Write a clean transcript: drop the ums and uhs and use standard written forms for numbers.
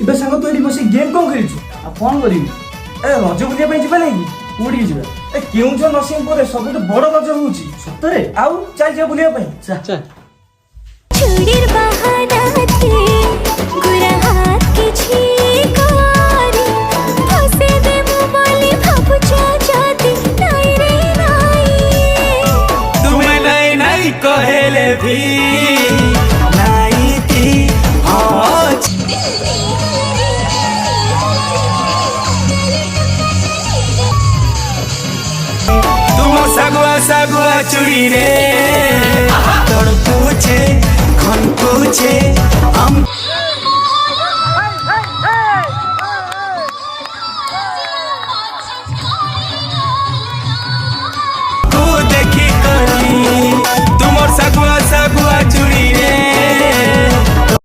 इबे सांग तू एडी बसी गेम कोन खेलछु आ कौन करी ए रज बुलिया ପାଇଁ ଯିବା नहीं कौटी जी ए केउझर नरसिंहपुर सबुठ बड़ रज होउची सतरे आउ चल जा बुलिया ପାଇଁ चल चूड़ीर बहानाते गुरा हाथ की छीकारी फसे दे मोबाइल भाबुचा जाती नहीं रे नहीं तुम्हें नहीं नहीं कहेले भी नहीं थी हाँ तुम सगुआ सगुआ चुड़ी रे